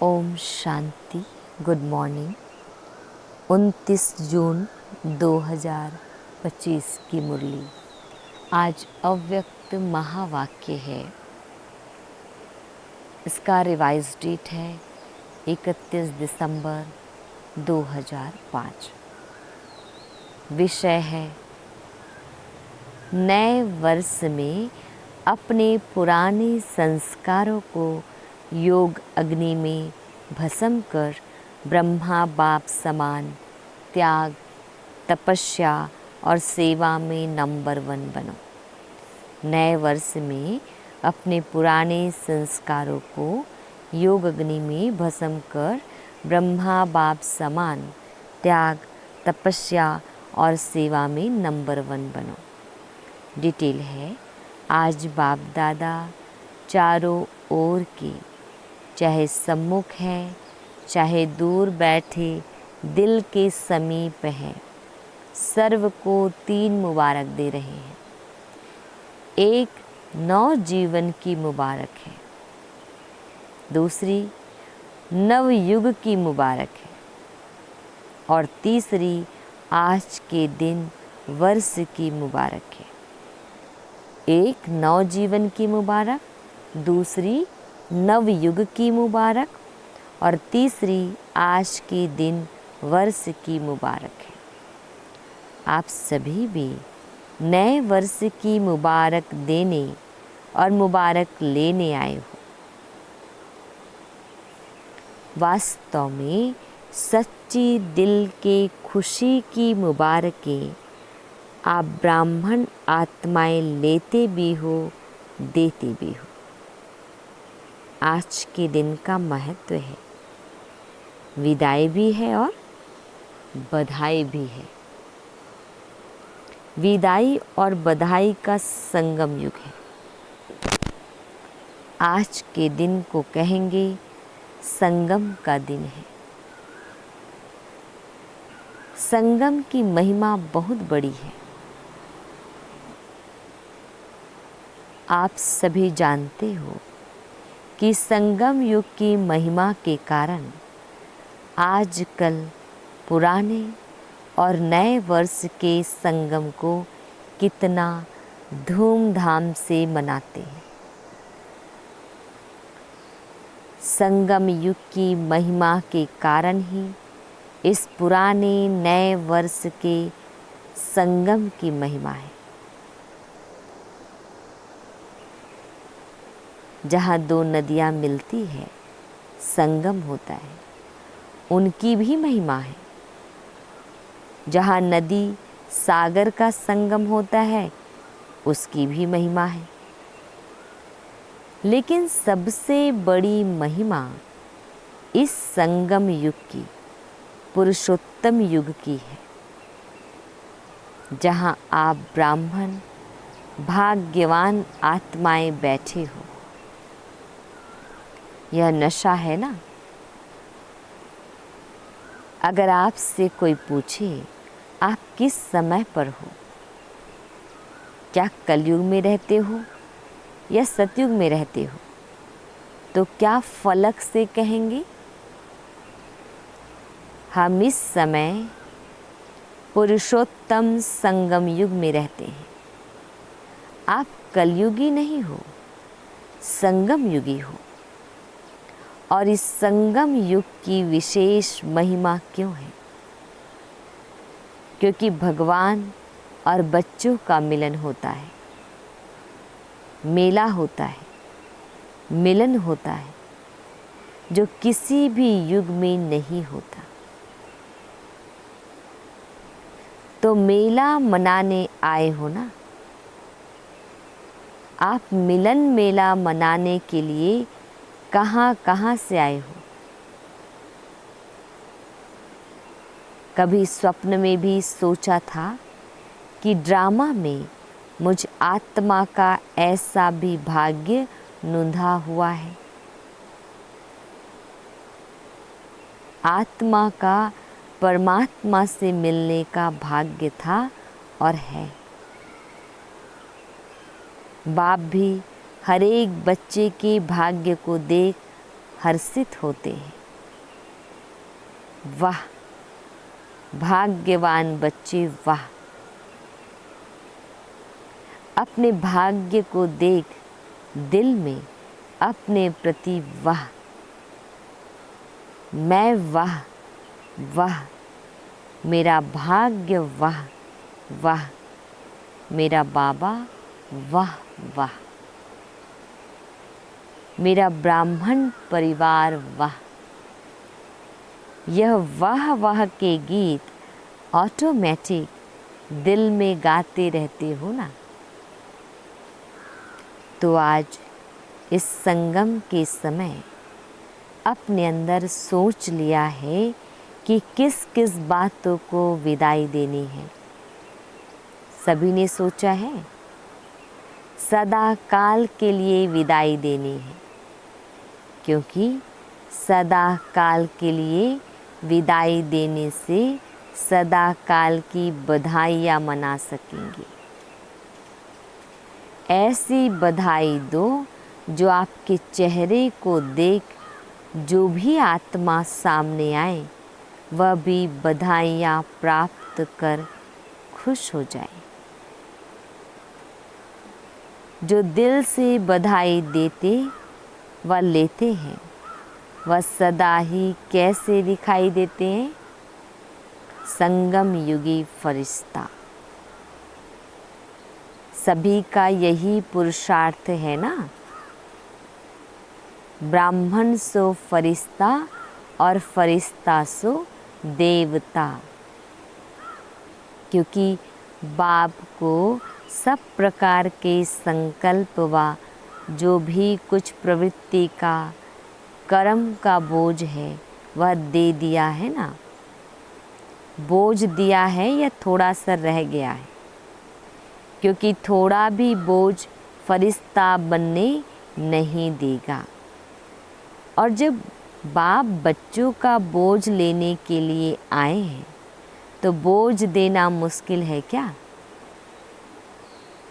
Om Shanti. Good morning. 29 जून 2025 की मुरली। आज अव्यक्त महावाक्य है। इसका रिवाइज डेट है 31 दिसंबर 2005। विषय है नए वर्ष में अपने पुराने संस्कारों को योग अग्नि में भस्म कर ब्रह्मा बाप समान त्याग, तपस्या और सेवा में नंबर 1 बनो। नए वर्ष में अपने पुराने संस्कारों को योग अग्नि में भस्म कर ब्रह्मा बाप समान त्याग, तपस्या और सेवा में नंबर 1 बनो। डिटेल है, आज बाप दादा चारों ओर के, चाहे सम्मुख है चाहे दूर बैठे दिल के समीप है, सर्व को 3 मुबारक दे रहे हैं। एक नव जीवन की मुबारक है, दूसरी नव युग की मुबारक है और तीसरी आज के दिन वर्ष की मुबारक है। एक नव जीवन की मुबारक, दूसरी नव युग की मुबारक और तीसरी आज के दिन वर्ष की मुबारक है। आप सभी भी नए वर्ष की मुबारक देने और मुबारक लेने आए हो। वास्तव में सच्ची दिल के खुशी की मुबारकें आप ब्राह्मण आत्माएं लेते भी हो, देते भी हो। आज के दिन का महत्व है, विदाई भी है और बधाई भी है। विदाई और बधाई का संगम युग है। आज के दिन को कहेंगे संगम का दिन है। संगम की महिमा बहुत बड़ी है। आप सभी जानते हो कि संगम युग की महिमा के कारण आजकल पुराने और नए वर्ष के संगम को कितना धूमधाम से मनाते हैं। संगम युग की महिमा के कारण ही इस पुराने नए वर्ष के संगम की महिमा है। जहाँ 2 नदियाँ मिलती है, संगम होता है, उनकी भी महिमा है। जहाँ नदी सागर का संगम होता है, उसकी भी महिमा है। लेकिन सबसे बड़ी महिमा इस संगम युग की, पुरुषोत्तम युग की है, जहाँ आप ब्राह्मण भाग्यवान आत्माएं बैठे हो। यह नशा है ना। अगर आपसे कोई पूछे आप किस समय पर हो, क्या कलयुग में रहते हो या सतयुग में रहते हो, तो क्या फलक से कहेंगे हम इस समय पुरुषोत्तम संगम युग में रहते हैं। आप कलयुगी नहीं हो, संगम युगी हो। और इस संगम युग की विशेष महिमा क्यों है? क्योंकि भगवान और बच्चों का मिलन होता है, मेला होता है, मिलन होता है, जो किसी भी युग में नहीं होता। तो मेला मनाने आए हो ना। आप मिलन मेला मनाने के लिए कहाँ कहाँ से आए हो? कभी स्वप्न में भी सोचा था कि ड्रामा में मुझ आत्मा का ऐसा भी भाग्य नूंधा हुआ है? आत्मा का परमात्मा से मिलने का भाग्य था और है। बाप भी हर एक बच्चे के भाग्य को देख हर्षित होते हैं। वाह, भाग्यवान बच्चे वाह। अपने भाग्य को देख दिल में अपने प्रति वाह। मैं वाह वाह, मेरा भाग्य वाह वाह, मेरा बाबा वाह वाह, मेरा ब्राह्मण परिवार वाह। यह वाह वाह के गीत ऑटोमेटिक दिल में गाते रहते हो ना। तो आज इस संगम के समय अपने अंदर सोच लिया है कि किस किस बातों को विदाई देनी है। सभी ने सोचा है सदा काल के लिए विदाई देनी है, क्योंकि सदा काल के लिए विदाई देने से सदा काल की बधाइयाँ मना सकेंगे। ऐसी बधाई दो जो आपके चेहरे को देख जो भी आत्मा सामने आए वह भी बधाइयाँ प्राप्त कर खुश हो जाए। जो दिल से बधाई देते व लेते हैं वह सदा ही कैसे दिखाई देते हैं? संगम युगी फरिश्ता। सभी का यही पुरुषार्थ है ना। ब्राह्मण सो फरिश्ता और फरिश्ता सो देवता। क्योंकि बाप को सब प्रकार के संकल्प व जो भी कुछ प्रवृत्ति का कर्म का बोझ है वह दे दिया है ना। बोझ दिया है या थोड़ा सा रह गया है? क्योंकि थोड़ा भी बोझ फरिश्ता बनने नहीं देगा। और जब बाप बच्चों का बोझ लेने के लिए आए हैं तो बोझ देना मुश्किल है क्या?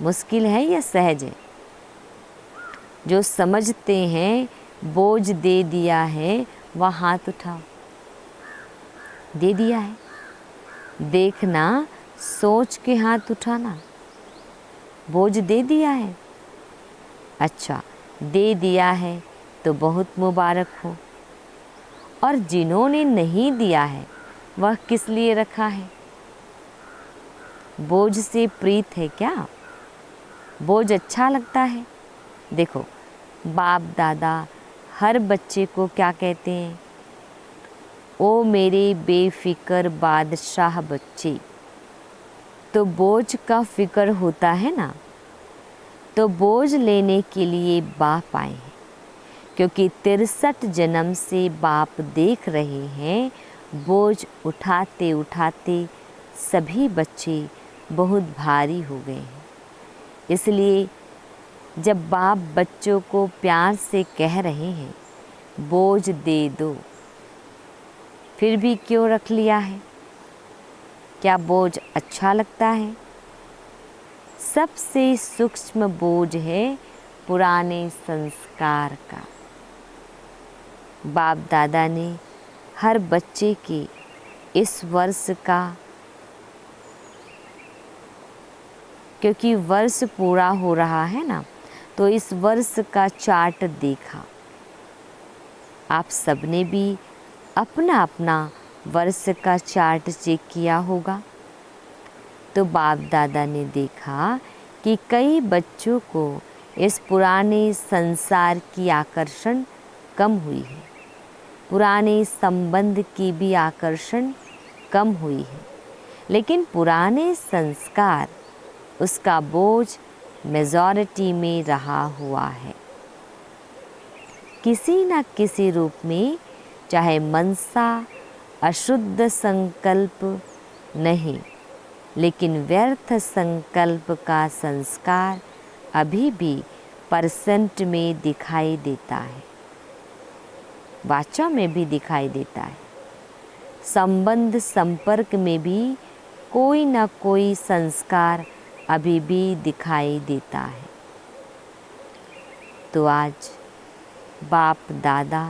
मुश्किल है या सहज है? जो समझते हैं बोझ दे दिया है वह हाथ उठाओ। दे दिया है? देखना, सोच के हाथ उठाना। बोझ दे दिया है? अच्छा, दे दिया है तो बहुत मुबारक हो। और जिन्होंने नहीं दिया है वह किस लिए रखा है? बोझ से प्रीत है क्या? बोझ अच्छा लगता है? देखो, बाप दादा हर बच्चे को क्या कहते हैं? ओ मेरे बेफिक्र बादशाह बच्चे। तो बोझ का फिक्र होता है ना। तो बोझ लेने के लिए बाप आए हैं, क्योंकि 63 जन्म से बाप देख रहे हैं बोझ उठाते उठाते सभी बच्चे बहुत भारी हो गए हैं। इसलिए जब बाप बच्चों को प्यार से कह रहे हैं बोझ दे दो, फिर भी क्यों रख लिया है? क्या बोझ अच्छा लगता है? सबसे सूक्ष्म बोझ है पुराने संस्कार का। बाप दादा ने हर बच्चे के इस वर्ष का, क्योंकि वर्ष पूरा हो रहा है ना, तो इस वर्ष का चार्ट देखा। आप सबने भी अपना अपना वर्ष का चार्ट चेक किया होगा। तो बाप दादा ने देखा कि कई बच्चों को इस पुराने संसार की आकर्षण कम हुई है, पुराने संबंध की भी आकर्षण कम हुई है, लेकिन पुराने संस्कार उसका बोझ मेजॉरिटी में रहा हुआ है। किसी न किसी रूप में, चाहे मनसा अशुद्ध संकल्प नहीं, लेकिन व्यर्थ संकल्प का संस्कार अभी भी परसेंट में दिखाई देता है, वाचा में भी दिखाई देता है, संबंध संपर्क में भी कोई न कोई संस्कार अभी भी दिखाई देता है। तो आज बाप दादा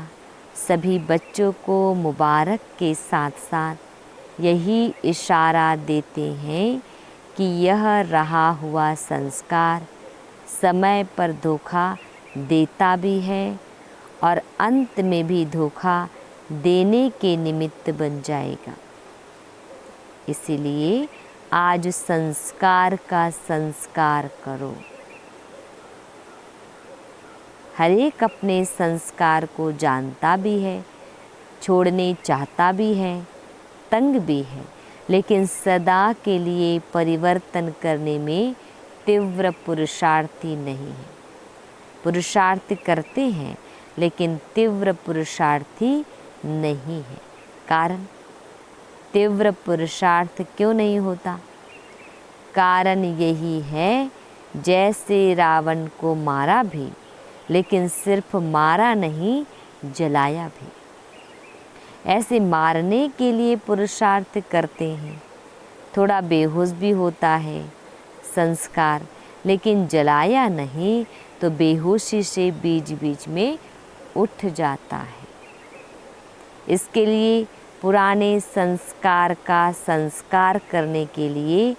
सभी बच्चों को मुबारक के साथ साथ यही इशारा देते हैं कि यह रहा हुआ संस्कार समय पर धोखा देता भी है और अंत में भी धोखा देने के निमित्त बन जाएगा। इसीलिए आज संस्कार का संस्कार करो। हर एक अपने संस्कार को जानता भी है, छोड़ने चाहता भी है, तंग भी है, लेकिन सदा के लिए परिवर्तन करने में तीव्र पुरुषार्थी नहीं है। पुरुषार्थ करते हैं लेकिन तीव्र पुरुषार्थी नहीं है। कारण, तीव्र पुरुषार्थ क्यों नहीं होता? कारण यही है, जैसे रावण को मारा भी, लेकिन सिर्फ मारा नहीं, जलाया भी। ऐसे मारने के लिए पुरुषार्थ करते हैं, थोड़ा बेहोश भी होता है संस्कार, लेकिन जलाया नहीं तो बेहोशी से बीच बीच में उठ जाता है। इसके लिए पुराने संस्कार का संस्कार करने के लिए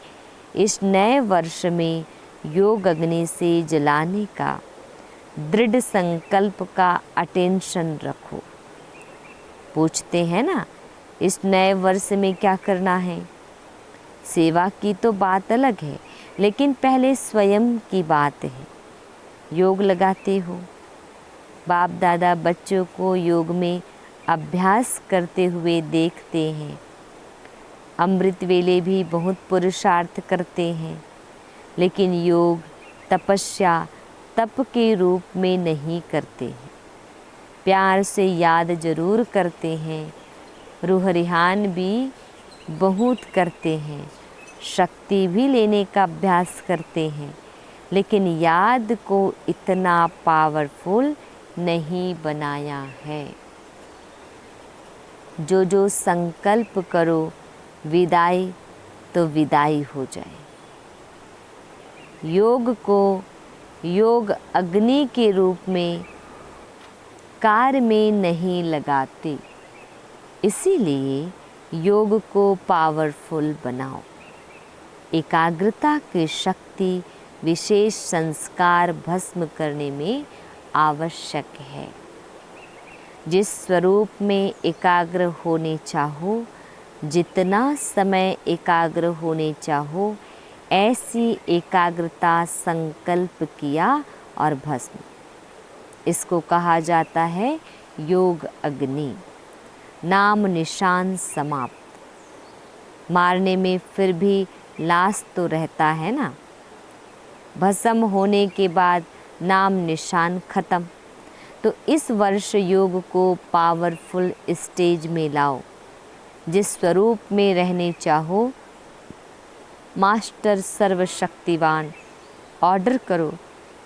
इस नए वर्ष में योग अग्नि से जलाने का दृढ़ संकल्प का अटेंशन रखो। पूछते हैं ना, इस नए वर्ष में क्या करना है? सेवा की तो बात अलग है, लेकिन पहले स्वयं की बात है। योग लगाते हो, बाप दादा बच्चों को योग में अभ्यास करते हुए देखते हैं। अमृत वेले भी बहुत पुरुषार्थ करते हैं, लेकिन योग तपस्या तप के रूप में नहीं करते हैं। प्यार से याद जरूर करते हैं, रूह रिहान भी बहुत करते हैं, शक्ति भी लेने का अभ्यास करते हैं, लेकिन याद को इतना पावरफुल नहीं बनाया है। जो जो संकल्प करो विदाई तो विदाई हो जाए। योग को योग अग्नि के रूप में कार्य में नहीं लगाते, इसीलिए योग को पावरफुल बनाओ। एकाग्रता की शक्ति विशेष संस्कार भस्म करने में आवश्यक है। जिस स्वरूप में एकाग्र होने चाहो, जितना समय एकाग्र होने चाहो, ऐसी एकाग्रता संकल्प किया और भस्म। इसको कहा जाता है योग अग्नि। नाम निशान समाप्त। मारने में फिर भी लाश तो रहता है ना। भस्म होने के बाद नाम निशान खत्म। तो इस वर्ष योग को पावरफुल स्टेज में लाओ। जिस स्वरूप में रहने चाहो, मास्टर सर्वशक्तिवान ऑर्डर करो।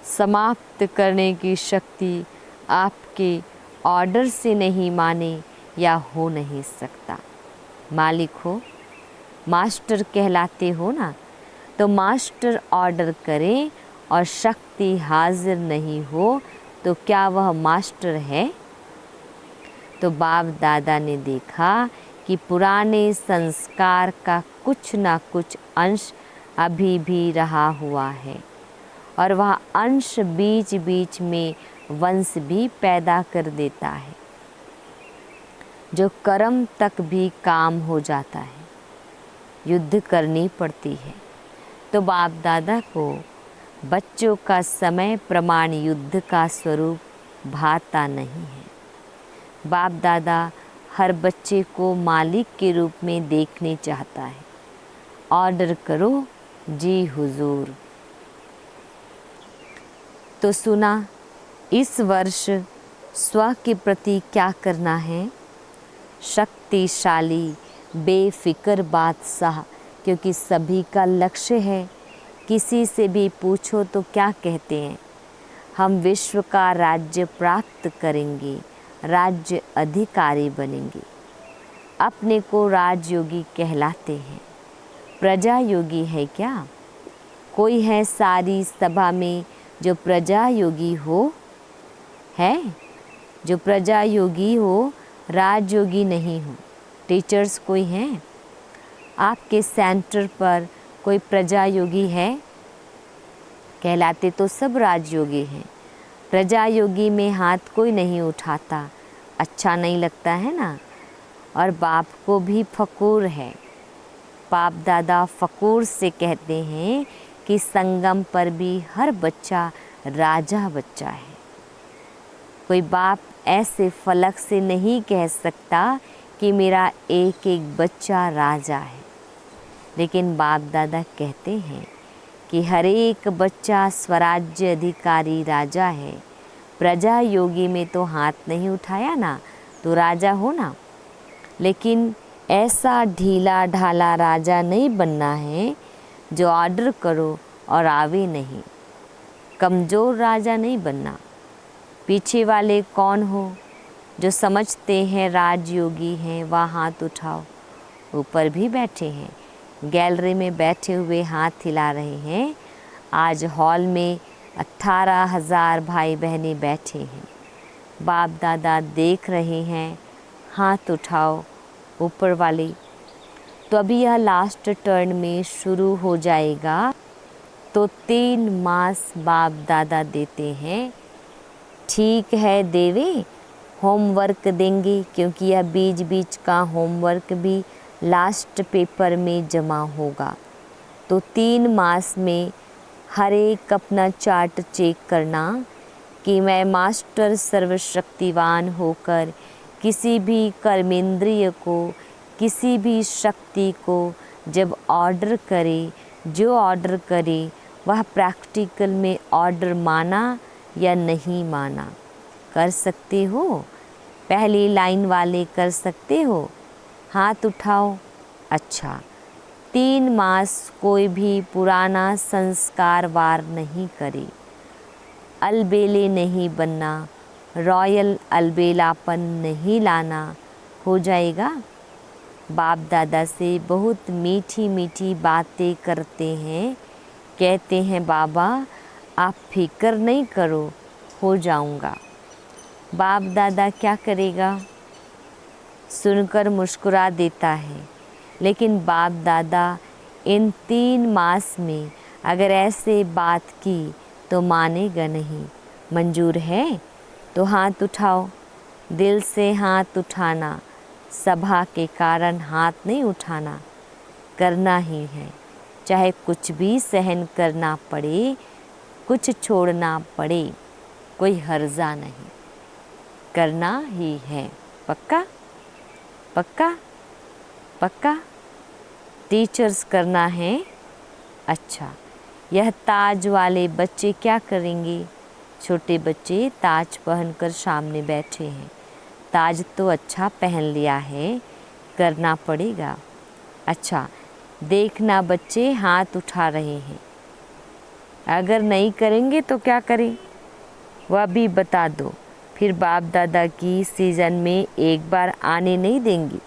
समाप्त करने की शक्ति आपके ऑर्डर से नहीं माने या हो नहीं सकता। मालिक हो, मास्टर कहलाते हो ना, तो मास्टर ऑर्डर करे और शक्ति हाजिर नहीं हो तो क्या वह मास्टर है? तो बाप दादा ने देखा कि पुराने संस्कार का कुछ ना कुछ अंश अभी भी रहा हुआ है और वह अंश बीच बीच में वंश भी पैदा कर देता है, जो कर्म तक भी काम हो जाता है। युद्ध करनी पड़ती है। तो बाप दादा को बच्चों का समय प्रमाण युद्ध का स्वरूप भाता नहीं है। बाप दादा हर बच्चे को मालिक के रूप में देखने चाहता है। ऑर्डर करो जी हुजूर। तो सुना, इस वर्ष स्व के प्रति क्या करना है? शक्तिशाली बेफिक्र बादशाह, क्योंकि सभी का लक्ष्य है। किसी से भी पूछो तो क्या कहते हैं? हम विश्व का राज्य प्राप्त करेंगे, राज्य अधिकारी बनेंगे। अपने को राजयोगी कहलाते हैं। प्रजा योगी है क्या? कोई है सारी सभा में जो प्रजा योगी हो? है? जो प्रजा योगी हो, राजयोगी नहीं हो। टीचर्स कोई हैं? आपके सेंटर पर कोई प्रजा योगी है? कहलाते तो सब राजयोगी हैं। प्रजा योगी में हाथ कोई नहीं उठाता, अच्छा नहीं लगता है ना। और बाप को भी फकूर है। बाप दादा फकूर से कहते हैं कि संगम पर भी हर बच्चा राजा बच्चा है। कोई बाप ऐसे फलक से नहीं कह सकता कि मेरा एक एक बच्चा राजा है, लेकिन बाप दादा कहते हैं कि हर एक बच्चा स्वराज्य अधिकारी राजा है। प्रजा योगी में तो हाथ नहीं उठाया ना, तो राजा हो ना। लेकिन ऐसा ढीला ढाला राजा नहीं बनना है जो ऑर्डर करो और आवे नहीं। कमज़ोर राजा नहीं बनना। पीछे वाले कौन हो जो समझते हैं राजयोगी हैं, वह हाथ उठाओ। ऊपर भी बैठे हैं, गैलरी में बैठे हुए हाथ हिला रहे हैं। आज हॉल में 18,000 भाई बहनें बैठे हैं। बाप दादा देख रहे हैं, हाथ उठाओ ऊपर वाले। तो अभी यह लास्ट टर्न में शुरू हो जाएगा, तो 3 मास बाप दादा देते हैं। ठीक है देवे, होमवर्क देंगे, क्योंकि यह बीच बीच का होमवर्क भी लास्ट पेपर में जमा होगा। तो 3 मास में हर एक अपना चार्ट चेक करना कि मैं मास्टर सर्वशक्तिवान होकर किसी भी कर्मेंद्रिय को, किसी भी शक्ति को जब ऑर्डर करे, जो ऑर्डर करे वह प्रैक्टिकल में ऑर्डर माना या नहीं माना। कर सकते हो? पहली लाइन वाले कर सकते हो? हाथ उठाओ। अच्छा, 3 मास कोई भी पुराना संस्कार वार नहीं करे। अलबेले नहीं बनना, रॉयल अलबेलापन नहीं लाना। हो जाएगा? बाप दादा से बहुत मीठी मीठी बातें करते हैं। कहते हैं बाबा आप फिक्र नहीं करो, हो जाऊंगा। बाप दादा क्या करेगा? सुनकर मुस्कुरा देता है। लेकिन बाप दादा इन 3 मास में अगर ऐसे बात की तो मानेगा नहीं। मंजूर है तो हाथ उठाओ। दिल से हाथ उठाना, सभा के कारण हाथ नहीं उठाना। करना ही है, चाहे कुछ भी सहन करना पड़े, कुछ छोड़ना पड़े, कोई हर्जा नहीं। करना ही है। पक्का? पक्का? पक्का? टीचर्स करना है। अच्छा, यह ताज वाले बच्चे क्या करेंगे? छोटे बच्चे ताज पहनकर सामने बैठे हैं। ताज तो अच्छा पहन लिया है, करना पड़ेगा। अच्छा, देखना बच्चे हाथ उठा रहे हैं। अगर नहीं करेंगे तो क्या करें, वह भी बता दो। फिर बाप दादा की सीज़न में एक बार आने नहीं देंगे,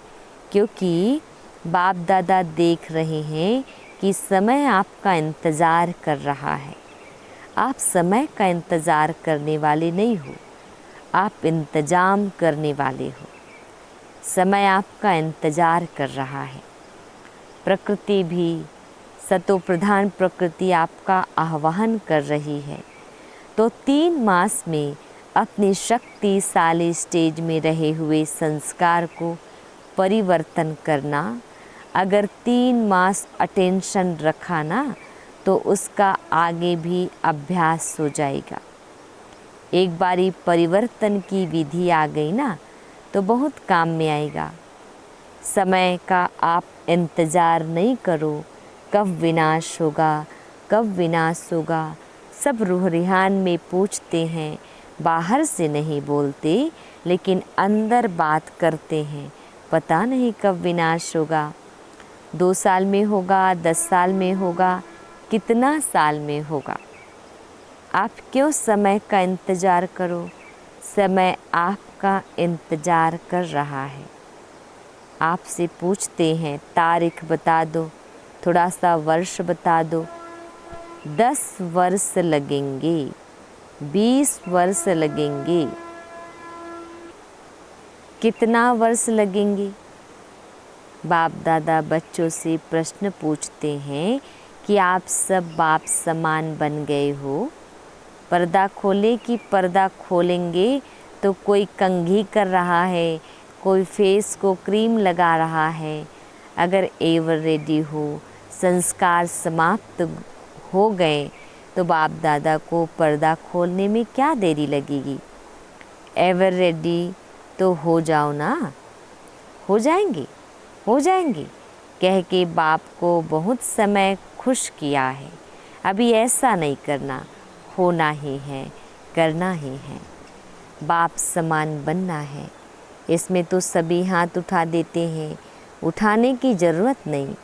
क्योंकि बाप दादा देख रहे हैं कि समय आपका इंतज़ार कर रहा है। आप समय का इंतज़ार करने वाले नहीं हो, आप इंतज़ाम करने वाले हो। समय आपका इंतज़ार कर रहा है। प्रकृति भी, सतो प्रधान प्रकृति आपका आह्वान कर रही है। तो 3 मास में अपनी शक्तिशाली स्टेज में रहे हुए संस्कार को परिवर्तन करना। अगर 3 मास अटेंशन रखा ना, तो उसका आगे भी अभ्यास हो जाएगा। एक बारी परिवर्तन की विधि आ गई ना, तो बहुत काम में आएगा। समय का आप इंतज़ार नहीं करो, कब विनाश होगा, कब विनाश होगा। सब रूह रिहान में पूछते हैं, बाहर से नहीं बोलते, लेकिन अंदर बात करते हैं। पता नहीं कब विनाश होगा। 2 साल में होगा, 10 साल में होगा, कितना साल में होगा। आप क्यों समय का इंतज़ार करो? समय आपका इंतज़ार कर रहा है। आपसे पूछते हैं तारीख बता दो, थोड़ा सा वर्ष बता दो। 10 वर्ष लगेंगे, 20 वर्ष लगेंगे। कितना वर्ष लगेंगे? बाप दादा बच्चों से प्रश्न पूछते हैं कि आप सब बाप समान बन गए हो। पर्दा खोले कि पर्दा खोलेंगे तो कोई कंघी कर रहा है, कोई फेस को क्रीम लगा रहा है। अगर एवर रेडी हो, संस्कार समाप्त हो गए तो बाप दादा को पर्दा खोलने में क्या देरी लगेगी? एवर रेडी तो हो जाओ ना। हो जाएंगे कह के बाप को बहुत समय खुश किया है। अभी ऐसा नहीं करना, होना ही है, करना ही है। बाप समान बनना है, इसमें तो सभी हाथ उठा देते हैं। उठाने की ज़रूरत नहीं।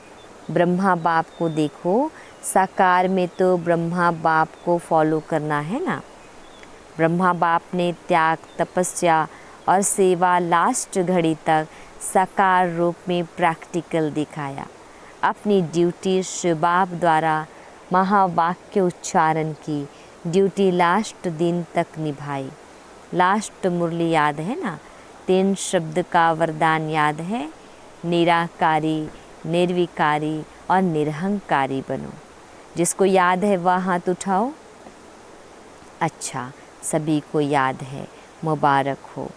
ब्रह्मा बाप को देखो, साकार में तो ब्रह्मा बाप को फॉलो करना है ना। ब्रह्मा बाप ने त्याग, तपस्या और सेवा लास्ट घड़ी तक साकार रूप में प्रैक्टिकल दिखाया। अपनी ड्यूटी शिव बाप द्वारा महावाक्य उच्चारण की ड्यूटी लास्ट दिन तक निभाई। लास्ट मुरली याद है ना? 3 शब्द का वरदान याद है? निराकारी, निर्विकारी और निरहंकारी बनो। जिसको याद है वह हाथ उठाओ। अच्छा, सभी को याद है, मुबारक हो।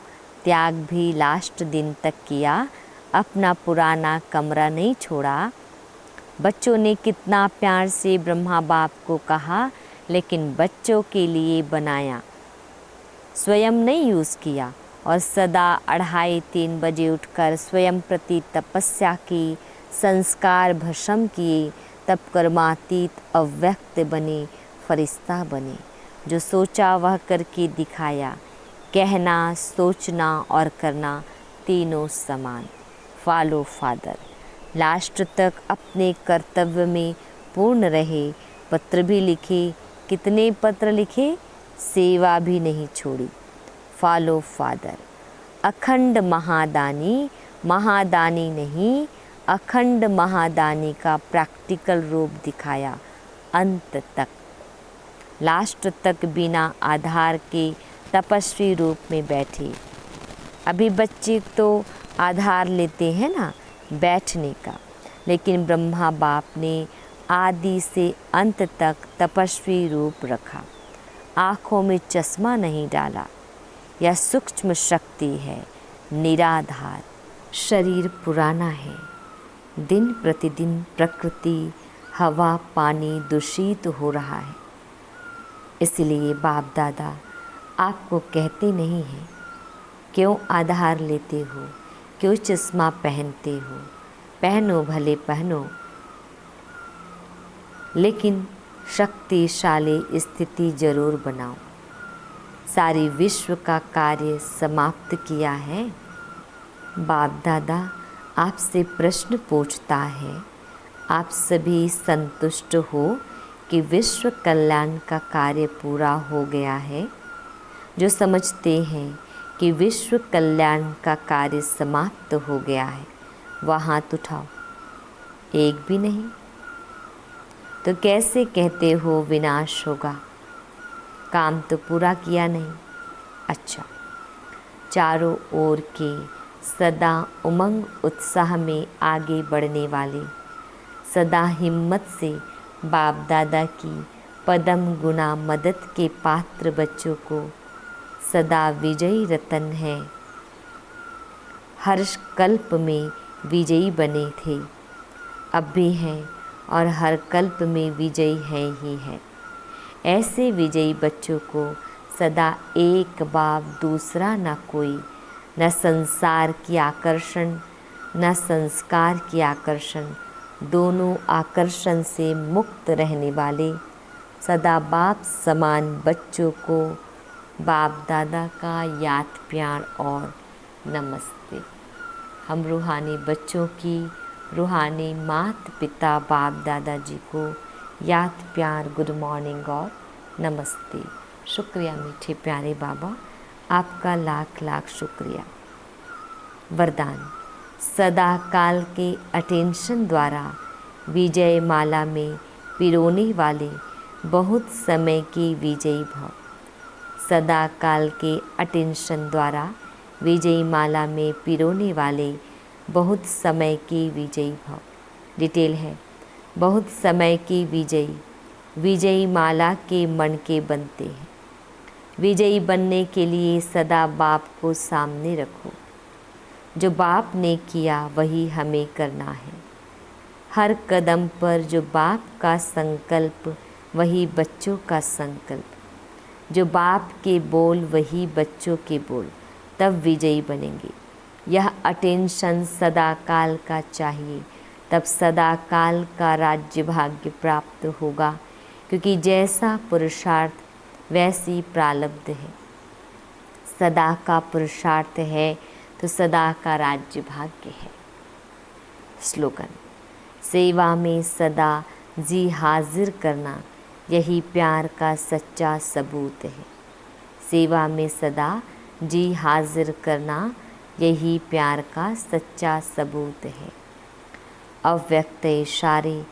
त्याग भी लास्ट दिन तक किया, अपना पुराना कमरा नहीं छोड़ा। बच्चों ने कितना प्यार से ब्रह्मा बाप को कहा, लेकिन बच्चों के लिए बनाया, स्वयं नहीं यूज़ किया। और सदा 2:30-3 बजे उठकर स्वयं प्रति तपस्या की, संस्कार भस्म किए, तब कर्मातीत अव्यक्त बने, फरिश्ता बने। जो सोचा वह करके दिखाया। कहना, सोचना और करना तीनों समान। Follow father. लास्ट तक अपने कर्तव्य में पूर्ण रहे। पत्र भी लिखे, कितने पत्र लिखे, सेवा भी नहीं छोड़ी। Follow father. अखंड महादानी, महादानी नहीं, अखंड महादानी का प्रैक्टिकल रूप दिखाया अंत तक। लास्ट तक बिना आधार के तपस्वी रूप में बैठे। अभी बच्चे तो आधार लेते हैं ना बैठने का, लेकिन ब्रह्मा बाप ने आदि से अंत तक तपस्वी रूप रखा। आँखों में चश्मा नहीं डाला। यह सूक्ष्म शक्ति है, निराधार। शरीर पुराना है। दिन प्रतिदिन प्रकृति, हवा, पानी दूषित हो रहा है। इसलिए बाप दादा आपको कहते नहीं हैं, क्यों आधार लेते हो, क्यों चश्मा पहनते हो। पहनो भले पहनो, लेकिन शक्तिशाली स्थिति जरूर बनाओ। सारी विश्व का कार्य समाप्त किया है। बाप दादा आपसे प्रश्न पूछता है, आप सभी संतुष्ट हो कि विश्व कल्याण का कार्य पूरा हो गया है? जो समझते हैं कि विश्व कल्याण का कार्य समाप्त हो गया है, वह हाथ उठाओ। एक भी नहीं? तो कैसे कहते हो विनाश होगा? काम तो पूरा किया नहीं। अच्छा, चारों ओर के सदा उमंग उत्साह में आगे बढ़ने वाले, सदा हिम्मत से बाप दादा की पदम गुना मदद के पात्र बच्चों को सदा विजयी रतन है। हर कल्प में विजयी बने थे, अब भी हैं और हर कल्प में विजयी है ही है। ऐसे विजयी बच्चों को सदा एक बाप दूसरा न कोई, न संसार की आकर्षण न संस्कार की आकर्षण, दोनों आकर्षण से मुक्त रहने वाले सदा बाप समान बच्चों को बाप दादा का याद प्यार और नमस्ते। हम रूहानी बच्चों की रूहानी माता पिता बाप दादाजी को याद प्यार गुड मॉर्निंग और नमस्ते। शुक्रिया मीठे प्यारे बाबा, आपका लाख लाख शुक्रिया। वरदान। सदा काल के अटेंशन द्वारा विजय माला में पिरोने वाले बहुत समय के विजयी भव। सदा काल के अटेंशन द्वारा विजयी माला में पिरोने वाले बहुत समय के विजयी भव। डिटेल है, बहुत समय के विजयी माला के मन के बनते हैं। विजयी बनने के लिए सदा बाप को सामने रखो। जो बाप ने किया वही हमें करना है। हर कदम पर जो बाप का संकल्प वही बच्चों का संकल्प। जो बाप के बोल वही बच्चों के बोल, तब विजयी बनेंगे। यह अटेंशन सदा काल का चाहिए, तब सदा काल का राज्य भाग्य प्राप्त होगा, क्योंकि जैसा पुरुषार्थ वैसी प्रारब्ध है। सदा का पुरुषार्थ है तो सदा का राज्य भाग्य है। स्लोगन, सेवा में सदा जी हाजिर करना यही प्यार का सच्चा सबूत है। सेवा में सदा जी हाजिर करना यही प्यार का सच्चा सबूत है। अव्यक्त इशारे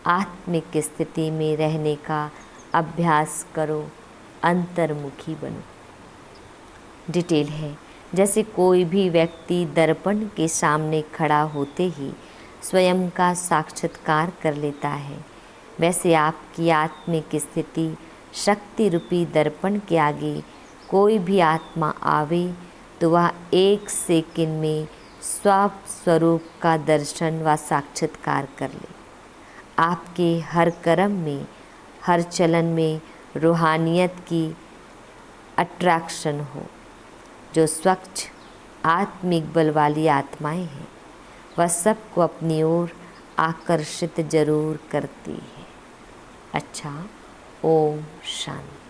आत्मिक स्थिति में रहने का अभ्यास करो, अंतर्मुखी बनो। डिटेल है, जैसे कोई भी व्यक्ति दर्पण के सामने खड़ा होते ही स्वयं का साक्षात्कार कर लेता है, वैसे आपकी आत्मिक स्थिति शक्ति रूपी दर्पण के आगे कोई भी आत्मा आवे तो वह एक सेकंड में स्वरूप का दर्शन व साक्षात्कार कर ले। आपके हर कर्म में, हर चलन में रूहानियत की अट्रैक्शन हो। जो स्वच्छ आत्मिक बल वाली आत्माएं हैं वह सबको अपनी ओर आकर्षित जरूर करती है। अच्छा, ओम शांति।